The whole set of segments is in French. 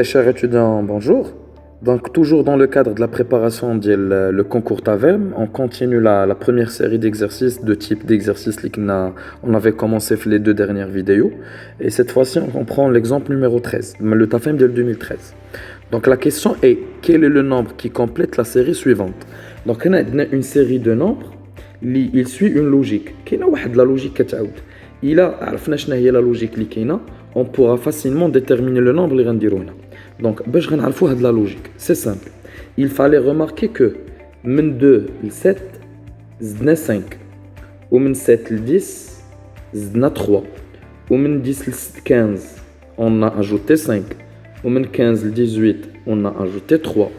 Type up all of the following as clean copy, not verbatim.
Chers étudiants, bonjour. Donc, toujours dans le cadre de la préparation le concours TAVEM, on continue la première série d'exercices de type d'exercice on avait commencé les deux dernières vidéos. Et cette fois-ci, on prend l'exemple numéro 13, le TAFEM de 2013. Donc, la question est, quel est le nombre qui complète la série suivante? Donc, on a une série de nombres, il suit une logique. Quelle est la logique كتعاود. Il a, عرفنا شنو هي la logique اللي كاينه, on pourra facilement déterminer le nombre اللي غنديرو هنا. Donc, باش غنعرفوا هاد la logique, c'est simple. Il fallait remarquer que من 2 ل 7 زدنا 5 ومن 7 ل 10 زدنا 3 ومن 10 ل 15 on a ajouté 5 ومن 15 ل 18 on a ajouté 3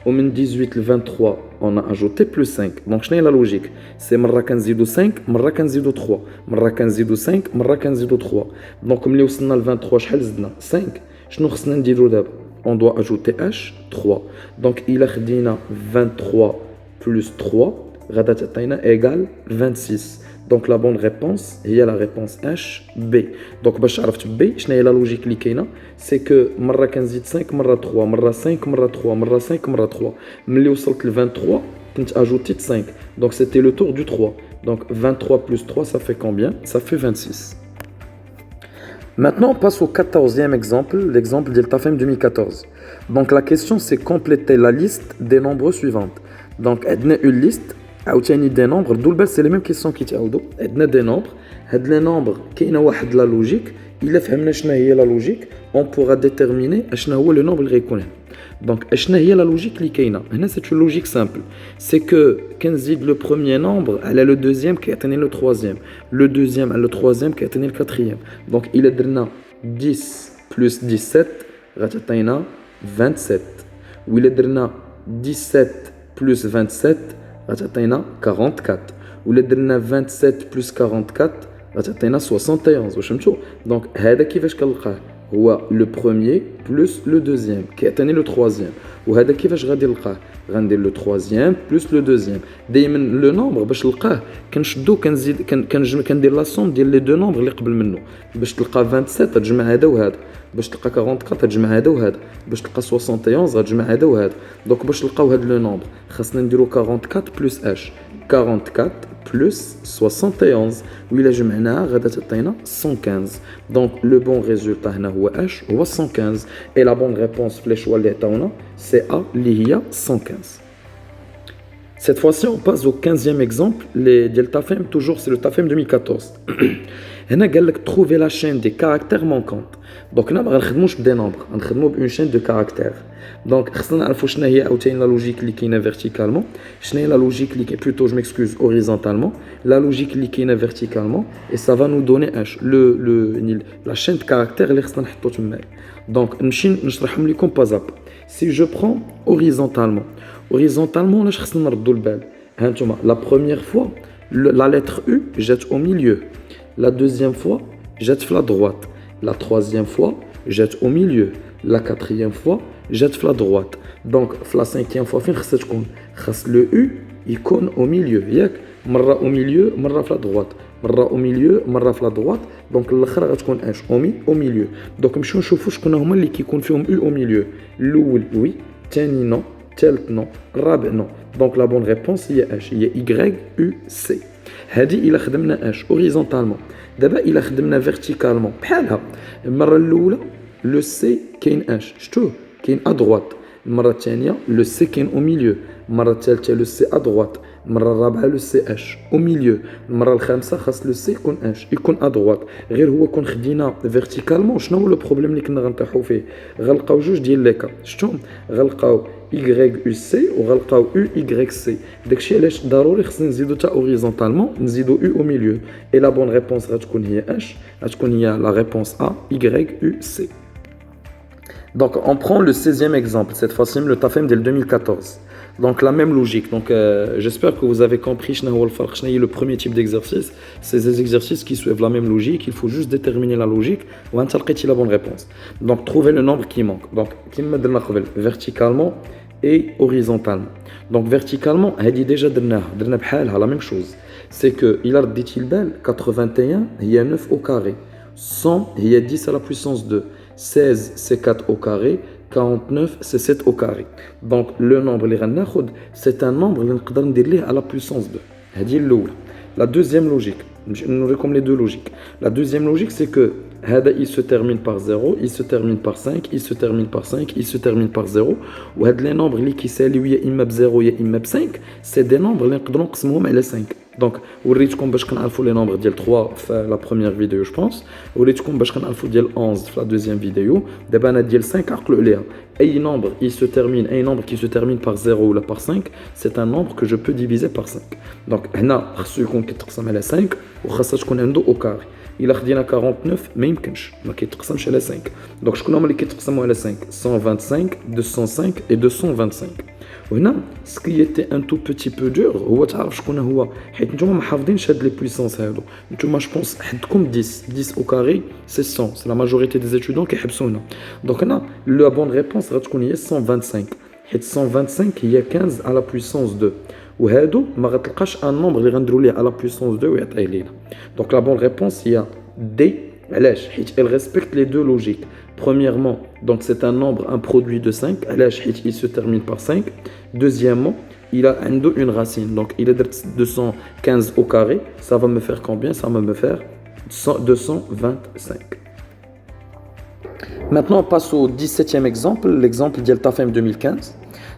ومن 18 ل 23 on a ajouté plus 5. Donc شنو هي la logique? C'est مرة كنزيدو 5 مرة كنزيدو 3 مرة كنزيدو 5 مرة كنزيدو 3. Donc ملي وصلنا ل 23 شحال زدنا 5. شنو خصنا نديرو دابا? On doit ajouter H 3. Donc il a خدينا 23 plus 3 غادا تعطينا égale 26. Donc la bonne réponse هي la réponse H B. Donc باش عرفت B شنو هي la logique اللي كاينه, c'est que مرة كنزيد 5 مرة 3 مرة 5 مرة 3 مرة 5 مرة 3. ملي وصلت ل 23 كنت ajouté 5. Donc c'était le tour du 3. Donc 23 plus 3 ça fait combien? Ça fait 26. Maintenant, on passe au 14e exemple, l'exemple de TAFEM 2014. Donc, la question, c'est compléter la liste des nombres suivantes. Donc, on a une liste, des nombres, c'est les mêmes questions qui t'aident. On a des nombres, les nombres, qui ont la logique, il a fait la logique, on pourra déterminer le nombre qui est. Donc, la logique qui est. C'est une logique simple. C'est que quand le premier nombre, elle est le deuxième qui atteint le troisième. Le deuxième, le troisième qui atteint le quatrième. Donc, il est 10 plus 17, 27. Ou il est 17 plus 27, 44. Ou il est 27 plus 44, 71. Donc, c'est كيفاش كنلقاه هو le premier plus le deuxième qui atteint le troisième. وهذا كيفاش غادي نلقاه؟ غندير le troisième plus le deuxième. دائما le nombre باش نلقاه كنشدو كنزيد كندير لا سوم ديال لي دو نومبر اللي قبل منه. باش تلقى 27 تجمع هذا وهذا, باش تلقى 44 تجمع هذا وهذا, باش تلقى 71 غتجمع هذا وهذا. دونك باش نلقاو هذا لو نومبر خاصنا نديرو 44 plus h. 44 plus 71 وإلا جمعناها غادا تعطينا 115. Donc le bon résultat هنا هو H هو 115 et la bonne réponse في les choix اللي عطاونا c'est A اللي هي 115. Cette fois-ci on passe au 15e exemple ديال TAFEM, toujours c'est le TAFEM 2014. هنا قال لك trouver la chaîne des caractères manquantes. Donc هنا ما غنخدموش بدي نومبر, غنخدمو بون chaîne de caractères. Donc خصنا نعرفوا شنو هي عاوتاني لا لوجيك اللي كاينه verticalement, شنو هي لا لوجيك اللي plutôt je m'excuse horizontalement, la logique اللي كاينه verticalement, et ça va nous donner H la chaîne de caractères اللي خصنا نحطو تمايا. Donc نمشي نشرحهم لكم باز اب. Si je prends horizontalement واش خصنا نردوا البال؟ ها نتوما la première fois la lettre U jette au milieu. La deuxième fois, jette la droite. La troisième fois, jette au milieu. La quatrième fois, jette la droite. Donc, la cinquième fois, le U, il compte au milieu. Marra au milieu, marra la droite. Marra au milieu, marra la droite. Donc, l'autre va être H, au milieu. Donc, je vais voir ce qui compte U au milieu. L'oul, oui. Tani, non. Telt, non. Rab, non. Donc, la bonne réponse, il y a H. Il y a Y, U, C. هذه إلا خدمنا اش اوريزونتالمون, دابا إلا خدمنا فيرتيكالمون بحالها. المره الاولى لو سي كاين اش, شفتوه كاين ا دروات. المره الثانيه لو سي كاين او ميليو. المره الثالثه لو سي ا دروات. المره الرابعه لو سي اش او ميليو. المره الخامسه خاص لو سي يكون اش يكون ا دروات. غير هو كون خدينا فيرتيكالمون شنو هو لو بروبليم اللي كنا غنطيحوا فيه؟ غنلقاو جوج ديال ليكا, شفتوهم غنلقاو YUC وغنلقاو UYC. داكشي علاش ضروري خصنا نزيدو تا اوريزونتالمون, نزيدو U au milieu. Et la bonne réponse غتكون هي H, غتكون هي la réponse A YUC. Donc on prend le 16e exemple, cette fois-ci le TAFEM dès le 2014. Donc la même logique. Donc j'espère que vous avez compris le premier type d'exercice. C'est des exercices qui suivent la même logique. Il faut juste déterminer la logique ou interpréter la bonne réponse. Donc trouver le nombre qui manque. Donc verticalement et horizontalement. Donc verticalement, هذه déjà درنا بحالها la même chose. C'est que il a dit 81, il y a 9 au carré. 100, il y a 10 à la puissance 2. 16 c'est 4 au carré, 49 c'est 7 au carré. Donc le nombre اللي غناخد c'est un nombre اللي نقدر ندير ليه à la puissance 2. هذه الأولى. La deuxième logique, nous avons comme les deux logiques. La deuxième logique c'est que هذا il se termine par 0, il se termine par 5, il se termine par 5, il se termine par 0. وهاد les nombres اللي كيساليو يا إما ب 0 يا إما ب 5, c'est des nombres اللي نقدروا نقسموهم على 5. Donc وريتكم باش كنعرفوا les nombres ديال 3 في la première vidéo je pense. وريتكم باش كنعرفوا ديال 11 في la deuxième vidéo. دابا انا ديال 5 عقلوا عليها. أي nombre un nombre qui se termine par 0 ou par 5, c'est un nombre que je peux diviser par 5. Donc هنا خصو يكون كيتقسم على 5 وخاصها تكون عنده au carré. إلا خدينا 49 ما يمكنش ما كيتقسمش على 5. دونك شكون هما اللي كيتقسموا على 5 125 205 et 225. وهنا سكي تي ان تو بوتي بو دور هو تعرف شكون هو حيت نتوما ما حافظينش هاد لي بويسونس هادو. نتوما جو بونس حدكم 10 او كاري سي 100 سي لا ماجوريتي دي ستودون كيحبسوا هنا. دونك هنا لا بون ريبونس غتكون هي 125 حيت 125 هي 15 على بويسونس 2 وهادو ما غتلقاش ان نومبر اللي غنديروا ليه على بويسونس 2 ويعطيه لينا. دونك لا بون ريبونس هي دي. علاش حيت elle respecte les deux logiques. Premièrement, donc c'est un nombre, un produit de 5. Il se termine par 5. Deuxièmement, il a une racine. Donc il est 215 au carré. Ça va me faire combien? Ça va me faire 225. Maintenant, on passe au 17e exemple. L'exemple de Tafem 2015.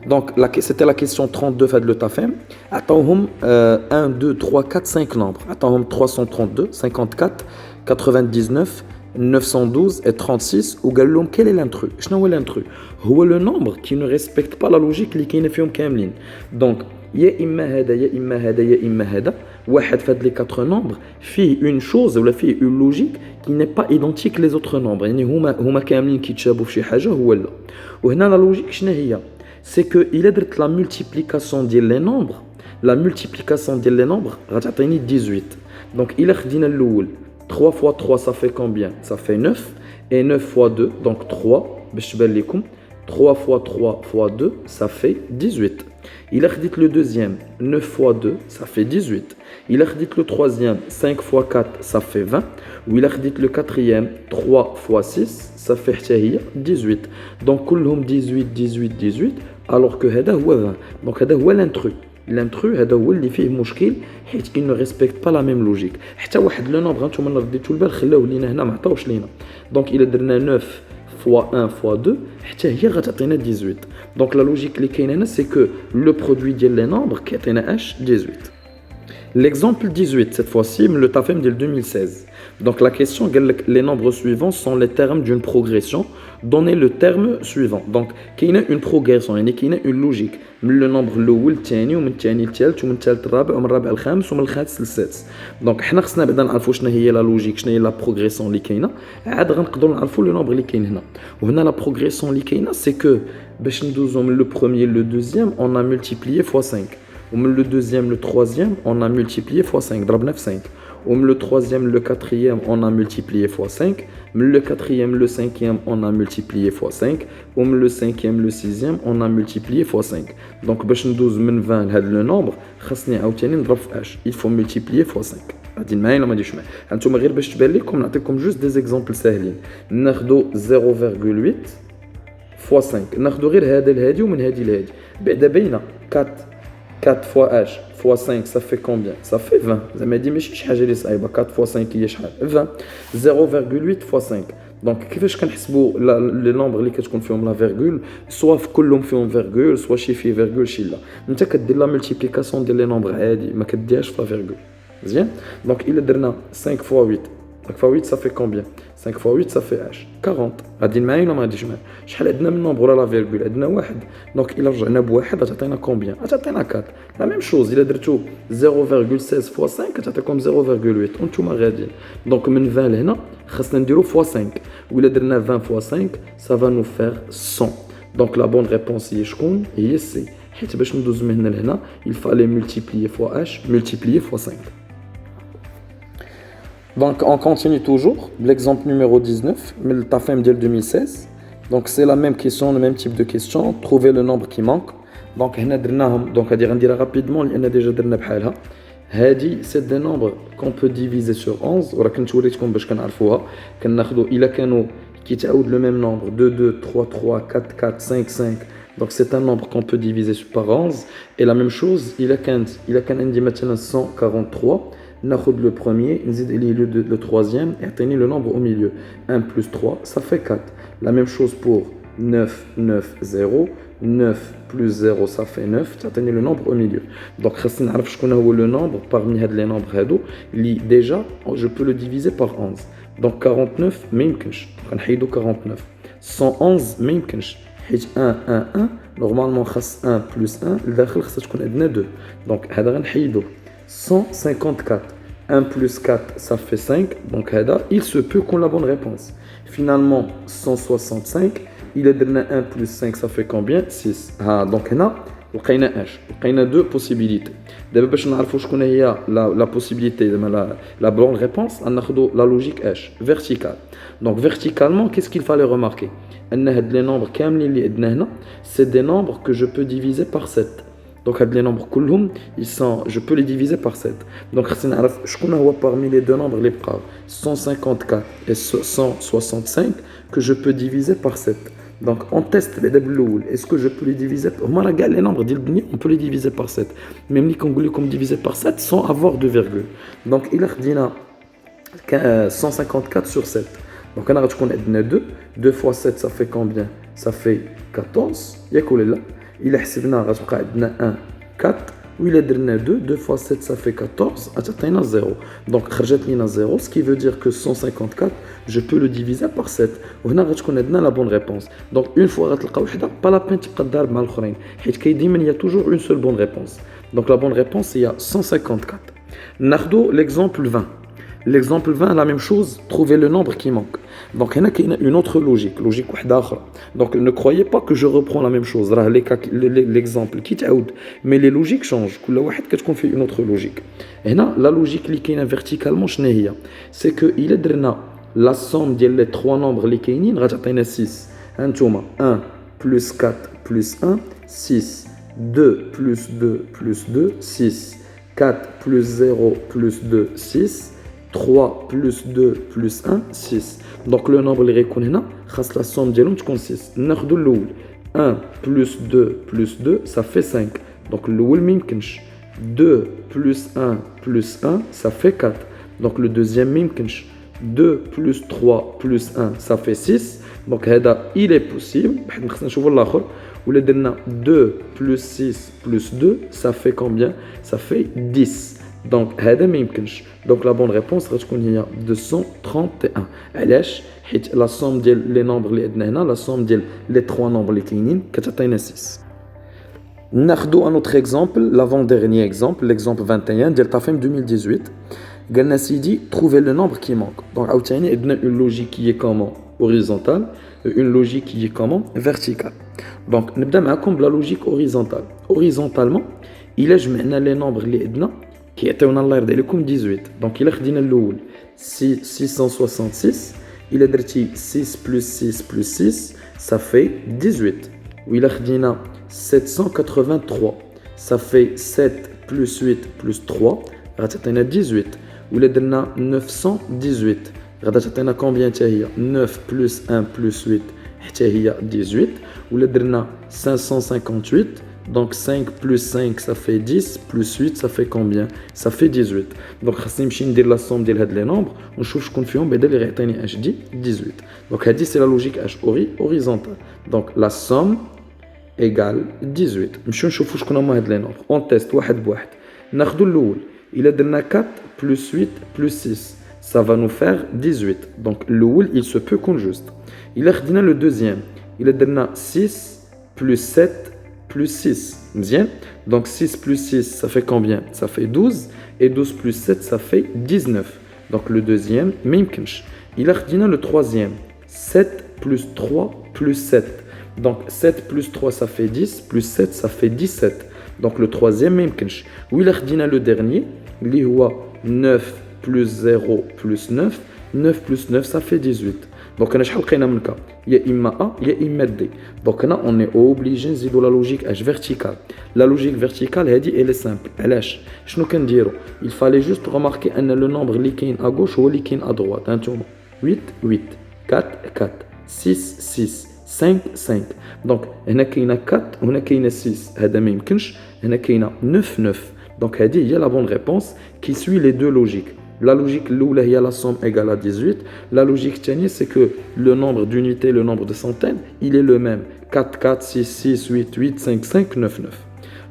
Donc c'était la question 32 fait de le Tafem. Attends, 1, 2, 3, 4, 5 nombres. Attends, 332, 54, 99, 912 et 36 ou قال quel est l'intrus. شنو هو l'intrus? هو le nombre qui ne respecte pas la logique اللي كاينه فيهم كاملين. Donc يا اما هذا يا اما هذا يا اما هذا. واحد في هاد لي 4 nombres فيه une chose ولا فيه une logique qui n'est pas identique les autres nombres. يعني هما كاملين كيتشابهوا في شي حاجه هو لا. وهنا la logique شنو هي؟ c'est que il درت la multiplication ديال les nombres. La multiplication ديال les nombres غتعطيني 18. Donc الا خدينا الاول 3 fois 3, ça fait combien? Ça fait 9. Et 9 fois 2, donc 3. 3 fois 3 fois 2, ça fait 18. Il a dit le deuxième, 9 fois 2, ça fait 18. Il a dit le troisième, 5 fois 4, ça fait 20. Ou il a dit le quatrième, 3 fois 6, ça fait 18. Donc, كلهم 18, 18, 18, alors que هذا هو 20. Donc, هذا هو l'intrus. L'intrus هذا هو اللي فيه مشكل حيت il ne respecte pas la même logique. حتى واحد لو نومبر نتوما اللي رديتو البال خلاوه لينا هنا ما عطاوش لينا. دونك الا درنا 9 fois 1 fois 2 حتى هي غتعطينا 18. دونك لا لوجيك اللي كاينه هنا سي كو لو برودوي ديال لي نومبر كيعطينا اش 18. L'exemple 18, cette fois-ci, le TAFEM de 2016. Donc la question, les nombres suivants sont les termes d'une progression. Donnez le terme suivant. Donc, il y a une progression, il y a une logique. Le nombre الأول الثاني ومن الثاني الثالث ومن الثالث الرابع ومن الرابع الخامس ومن الخامس للسادس. دونك حنا خصنا بعدا نعرفوا شنو هي لا لوجيك شنو هي لا بروغريسيون اللي كاينه عاد غنقدروا نعرفوا لو نومبر اللي كاين هنا. وهنا لا بروغريسيون اللي كاينه سي كو باش ندوزو من لو بروميير لو دوزيام on a multiplié fois 5. Le deuxième, le troisième, on a multiplié fois 5. ضربنا في 5. Le troisième, le quatrième, on a multiplié fois 5. Le quatrième, le cinquième, on a multiplié fois 5. Le cinquième, le sixième, on a multiplié fois 5. Donc, باش ندوز من 20 لهذا le nombre, خاصني عاوتاني نضرب في اش. Il faut multiplier fois 5. غادي معايا ولا ما غاديش معايا؟ هانتوما غير باش تبان لكم نعطيكم جوست دي زيكزامبل ساهلين. ناخذوا 0.8 fois 5. ناخذوا غير هذا لهادي ومن هادي لهادي. بعدا باينه 4. 4 fois h fois 5 ça fait combien? Ça fait 20. Ça m'a dit mais شي حاجه اللي صعيبه 4 fois 5 هي شحال 20. 0.8 fois 5. دونك كيفاش كنحسبوا لي نومبر اللي كتكون فيهم لا فيرغول سوا في كلهم فيهم فيرغول سوا شي فيه فيرغول شي لا. انت كدير لا ملتيبليكاسيون ديال لي نومبر عادي ما كديرهاش في لا فيرغول مزيان. دونك الا درنا 5 fois 8 5 fois 8 ça fait combien? 5 fois 8 ça fait h 40. غادي معايا ولا ما غاديش معايا؟ شحال عندنا من نومبر ولا لا فيرغول؟ عندنا واحد. دونك الا رجعنا بواحد غتعطينا كومبيان؟ غتعطينا 4. لا ميم شوز الا درتو 0.16 fois 5 غتعطيكم 0.8 وانتوما غاديين. دونك من 20 لهنا خاصنا نديرو fois 5 ولا درنا 20 fois 5 ça va nous faire 100. دونك لا بون ريبونس هي شكون؟ هي سي. حيت باش ندوز من هنا لهنا il fallait multiplier fois h multiplier fois 5. Donc on continue toujours, l'exemple numéro 19, le TAFEM de 2016. Donc c'est la même question, le même type de question, trouver le nombre qui manque. Donc هنا درناهم donc غادي غنديرها rapidement لأن déjà درنا بحالها. هادي c'est des nombres qu'on peut diviser sur 11 وراه كنت وريتكم باش كنعرفوها. كناخذوا إلا كانوا qui تعاود le même nombre 2, 2, 3, 3, 4, 4, 5, 5. Donc c'est un nombre qu'on peut diviser par 11. Et la même chose, il a qu'un indi maintenant 143. ناخد le premier, نزيد عليه le troisième et atteindre le nombre au milieu. 1 plus 3, ça fait 4. La même chose pour 9, 9, 0. 9 plus 0, ça fait 9. Tu atteins le nombre au milieu. Donc, je connais le nombre parmi les nombres. Déjà, je peux le diviser par 11. Donc, 49, même que je. 49. 111, même que je. 1, 1, 1. Normalement, 1 plus 1. Le dakhil, ça connaît 2. Donc, 154. 1 plus 4, ça fait 5. Donc, il se peut qu'on ait la bonne réponse. Finalement, 165. Il est donné 1 plus 5, ça fait combien? 6. Donc, on a deux possibilités. D'abord, باش نعرفوا شكون هي la possibilité, la bonne réponse, on a la logique verticale. Donc, verticalement, qu'est-ce qu'il fallait remarquer? Les nombres c'est des nombres que je peux diviser par 7. Donc, les nombres je peux les diviser par 7. Donc, je connais parmi les deux nombres les braves, 154 et 165, que je peux diviser par 7. Donc, on teste les doubles. Est-ce que je peux les diviser par 7? Les nombres, on peut les diviser par 7. Même les Congolais comme diviser par 7 sans avoir de virgule. Donc, il a 154 sur 7. Donc, on a 2. 2 fois 7, ça fait combien? Ça fait 14. Il y a quoi là? Il a 1, 4. Oui, il a 2. 2 fois 7, ça fait 14. Il a 0. Donc, il a 0. Ce qui veut dire que 154, je peux le diviser par 7. Et là, on a la bonne réponse. Donc, une fois que tu as pas la peine de faire des choses. Il y a toujours une seule bonne réponse. Donc, la bonne réponse, il y a 154. Nardo, l'exemple 20. L'exemple 20, la même chose, trouver le nombre qui manque. Donc, il y a une autre logique. Donc, ne croyez pas que je reprends la même chose. L'exemple qui t'aide. Mais les logiques changent. Qu'est-ce qu'on fait une autre logique? Et là, la logique qui est verticalement, c'est qu'il est la somme des trois nombres qui sont 6. 1 plus 4 plus 1, 6. 2 plus 2 plus 2, 6. 4 plus 0 plus 2, 6. 3 plus 2 plus 1, 6. Donc le nombre اللي غيكون هنا خاص la somme ديالهم تكون 6. ناخذوا الاول 1 plus 2 plus 2 ça fait 5. Donc الاول ما يمكنش. 2 plus 1 plus 1 ça fait 4. Donc le deuxième ما يمكنش. 2 plus 3 plus 1 ça fait 6. Donc هذا il est possible. بحال خصنا نشوفوا الاخر. ولا درنا 2 plus 6 plus 2 ça fait combien? Ça fait 10. Donc, donc la bonne réponse est 231. La somme des nombres, la somme des trois nombres, c'est 6. Nous avons un autre exemple, l'avant-dernier exemple, l'exemple 21, de TAFEM 2018. Ganassi dit trouver le nombre qui manque. Donc, il y a une logique qui est comment? Horizontale, une logique qui est comment? Verticale. Donc, nous avons la logique horizontale. Horizontalement, il y a les nombres qui était en l'air de 18. Donc, il a dit le 666. Il a dit 6 plus 6 plus 6, ça fait 18. Ou il a dit 783. Ça fait 7 plus 8 plus 3. Ça fait 18. Ou il a dit 918. Ça fait combien? 9 plus 1 plus 8. Ça fait 18. Ou il a dit 558. Donc 5 plus 5 ça fait 10, plus 8 ça fait combien? Ça fait 18. Donc خاصني نمشي ندير la somme ديال هاد les nombres ونشوف شكون فيهم بعدا اللي غيعطيني اش دي 18. Donc هادي c'est la logique H horizontale. Donc la somme égale 18. نمشيو نشوفوا شكون هما هاد les nombres. On teste واحد بواحد. ناخذوا الاول. Il a درنا 4 plus 8 plus 6. Ça va nous faire 18. Donc الاول il se peut qu'on juste. Il a خدينا le deuxième. Il a درنا 6 plus 7 plus 6. Bien. Donc 6 plus 6, ça fait combien? Ça fait 12. Et 12 plus 7, ça fait 19. Donc le deuxième, Mimkinch. Il a retenu le troisième. 7 plus 3 plus 7. Donc 7 plus 3, ça fait 10. Plus 7, ça fait 17. Donc le troisième, Mimkinch. Où il a retenu le dernier? Il y a 9 plus 0 plus 9. 9 plus 9, ça fait 18. Donc, il y a imma A, il y a imma D. Donc, là, on est obligé de dire la logique H verticale. La logique verticale, elle est simple. Il fallait juste remarquer que le nombre qui est à gauche ou qui est à droite. 8, 8, 4, 4, 6 6 5 5 donc هنا كاينه 4 وهنا كاينه 6 هذا ما يمكنش هنا كاينه 9 9 donc هذه هي la bonne réponse qui suit les deux logiques. La logique الاولى هي la somme égale à 18. La logique الثانيه c'est que le nombre d'unités, le nombre de centaines, il est le même. 4 4 6 6 8 8 5 5 9 9.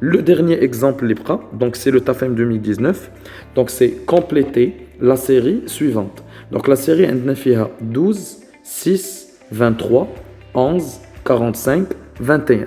Le dernier exemple libra, donc c'est le TAFEM 2019. Donc c'est compléter la série suivante. Donc la série عندنا فيها 12 6 23 11 45 21.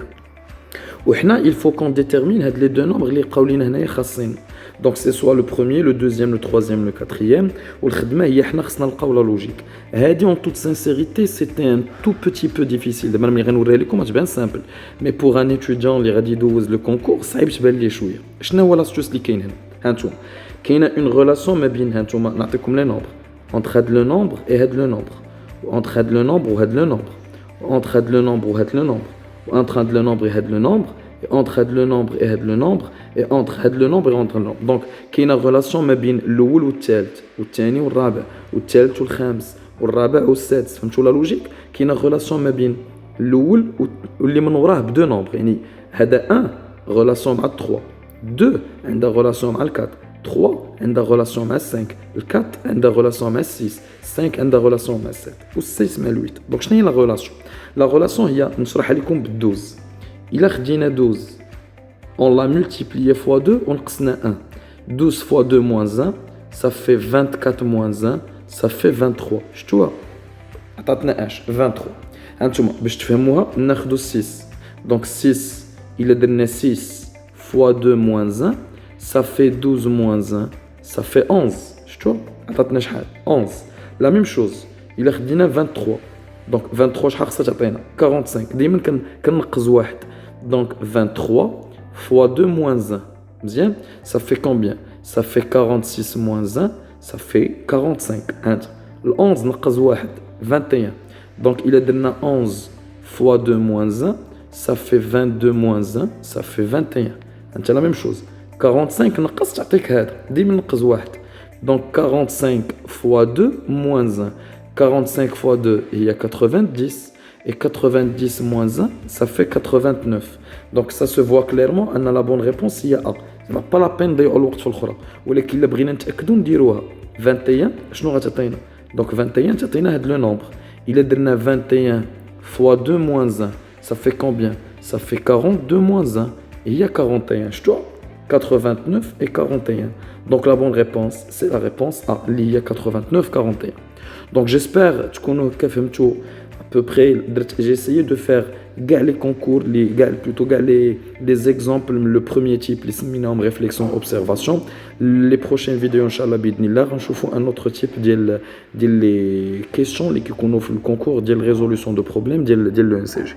وحنا il faut qu'on détermine هاد les deux nombres اللي يبقاو لينا هنايا خاصين. Donc c'est soit le premier, le deuxième, le troisième, le quatrième. والخدمة هي حنا خصنا نلقاو la logique. هادي en toute sincérité c'était un tout petit peu difficile. دابا ملي غنوريها لكم غتبان simple. Mais pour un étudiant اللي غادي يدوز le concours صعيب تبان ليه شوية. شنو هو لاستوس اللي كاين هنا؟ ها نتوما. كاينه une relation ما بين ها نتوما نعطيكم لي nombres. Entre هاد le nombre et هاد le nombre. Entre هاد le nombre وهاد le nombre. Entre هاد le nombre وهاد le nombre. Entre هاد le nombre et هاد le nombre. Entre le nombre et le nombre et entre le nombre et entre le nombre. Donc كاينه relation ما بين الاول والثالث والثاني والرابع والثالث والخامس والرابع والسادس. فهمتوا لا لوجيك؟ كاينه relation ما بين الاول واللي من وراه بدو نومبر. يعني هذا 1 relation مع 3 2 عندها relation مع 4 3 عندها relation مع 5 4 عندها relation مع 6 5 عندها relation مع 7 و6 مع 8. دونك شنو هي لا relation؟ لا relation هي نشرحها لكم بال12. Il a خدينا 12 on l'a multiplié fois 2 on قسنا 1 12 fois 2 moins 1 ça fait 24 moins 1 ça fait 23 شتوها عطاتنا اش 23. هانتوما باش تفهموها ناخذوا 6 donc 6 il a درنا 6 fois 2 moins 1 ça fait 12 moins 1 ça fait 11 شتوها عطاتنا شحال 11. la même chose il a خدينا 23 donc 23 شحال خصها تعطينا 45. ديما كنقص واحد. Donc 23 fois 2 moins 1. Bien, ça fait combien? Ça fait 46 moins 1, ça fait 45. Entre le 11 نقص واحد 21. Donc il a donné 11 fois 2 moins 1, ça fait 22 moins 1, ça fait 21. C'est la même chose. 45 نقص تعطيك هذا. ديما نقص واحد. Donc 45 fois 2 moins 1. 45 fois 2 il y a 90. Et 90 moins 1, ça fait 89. Donc ça se voit clairement, on a la bonne réponse, il y a A. Ça n'a pas la peine d'aller au l'autre في الأخرى. ولكن اللي بغينا نتأكدوا نديروها 21 شنو غتعطينا؟ Donc 21 تعطينا هاد le nombre. Il a درنا 21 fois 2 moins 1, ça fait combien? Ça fait 42 moins 1. Et il y a 41. شتو 89 et 41. Donc la bonne réponse, c'est la réponse A. Il y a 89 41. Donc j'espère تكونوا فهمتوا à peu près. J'ai essayé de faire les concours, les exemples, le premier type, les minimum réflexion, observation. Les prochaines vidéos, Inch'Allah, bidnillah, on choufou un autre type de les questions, les qui qu'on offre le concours, de résolution de problèmes, de le NCG.